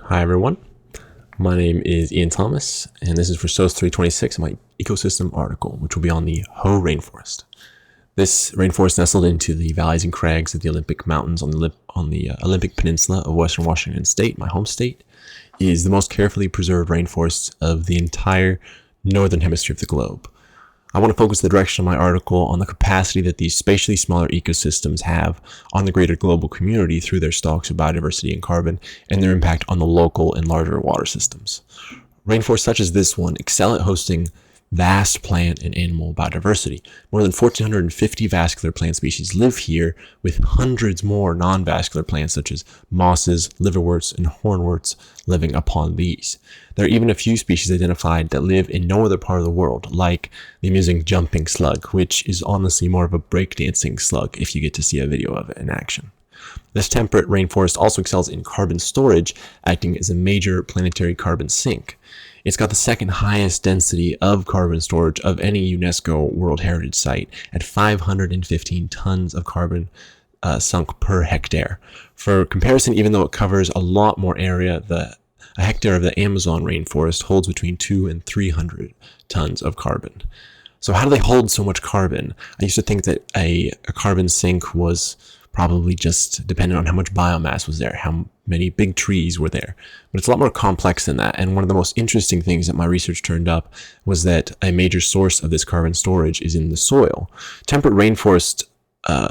Hi everyone, my name is Ian Thomas, and this is for SOS 326, my ecosystem article, which will be on the Hoh rainforest. This rainforest nestled into the valleys and crags of the Olympic Mountains on the Olympic Peninsula of Western Washington State, my home state, is the most carefully preserved rainforest of the entire northern hemisphere of the globe. I want to focus the direction of my article on the capacity that these spatially smaller ecosystems have on the greater global community through their stocks of biodiversity and carbon, and their impact on the local and larger water systems. Rainforests such as this one excel at hosting vast plant and animal biodiversity. More than 1,450 vascular plant species live here, with hundreds more non-vascular plants such as mosses, liverworts, and hornworts living upon these. There are even a few species identified that live in no other part of the world, like the amusing jumping slug, which is honestly more of a breakdancing slug if you get to see a video of it in action. This temperate rainforest also excels in carbon storage, acting as a major planetary carbon sink. It's got the second highest density of carbon storage of any UNESCO World Heritage Site at 515 tons of carbon sunk per hectare. For comparison, even though it covers a lot more area, a hectare of the Amazon rainforest holds between 200 and 300 tons of carbon. So how do they hold so much carbon? I used to think that a carbon sink was probably just dependent on how much biomass was there, how many big trees were there. But it's a lot more complex than that. And one of the most interesting things that my research turned up was that a major source of this carbon storage is in the soil. Temperate rainforest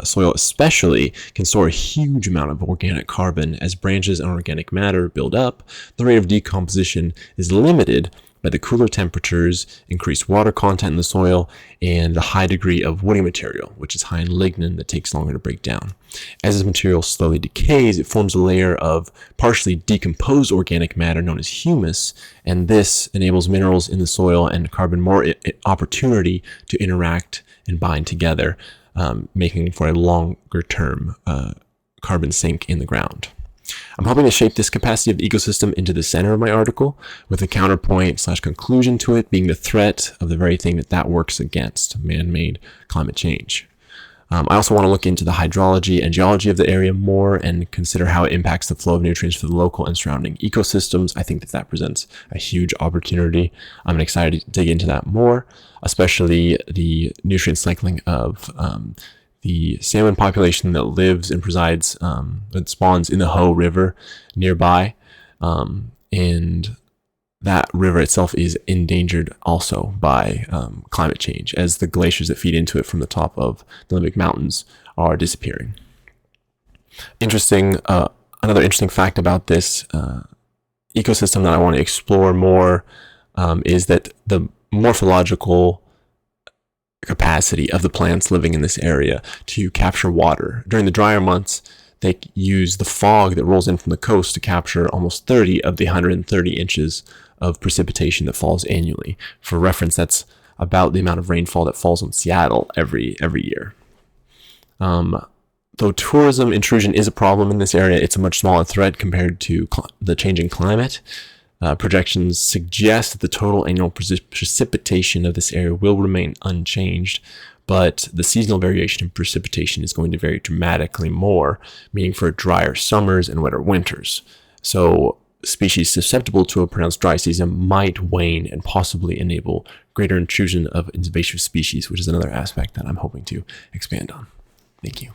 soil especially can store a huge amount of organic carbon. As branches and organic matter build up, the rate of decomposition is limited by the cooler temperatures, increased water content in the soil, and the high degree of woody material, which is high in lignin that takes longer to break down. As this material slowly decays, it forms a layer of partially decomposed organic matter known as humus, and this enables minerals in the soil and carbon more opportunity to interact and bind together, making for a longer term carbon sink in the ground. I'm hoping to shape this capacity of the ecosystem into the center of my article, with a counterpoint/conclusion to it being the threat of the very thing that works against, man-made climate change. I also want to look into the hydrology and geology of the area more and consider how it impacts the flow of nutrients for the local and surrounding ecosystems. I think that presents a huge opportunity. I'm excited to dig into that more, especially the nutrient cycling of the salmon population that lives and resides, that spawns in the Hoh River nearby. And that river itself is endangered also by climate change, as the glaciers that feed into it from the top of the Olympic Mountains are disappearing. Another interesting fact about this ecosystem that I want to explore more is that the morphological capacity of the plants living in this area to capture water. During the drier months, they use the fog that rolls in from the coast to capture almost 30 of the 130 inches of precipitation that falls annually. For reference, that's about the amount of rainfall that falls on Seattle every year. Though tourism intrusion is a problem in this area, it's a much smaller threat compared to the changing climate. Projections suggest that the total annual precipitation of this area will remain unchanged, but the seasonal variation in precipitation is going to vary dramatically more, meaning for drier summers and wetter winters. So species susceptible to a pronounced dry season might wane and possibly enable greater intrusion of invasive species, which is another aspect that I'm hoping to expand on. Thank you.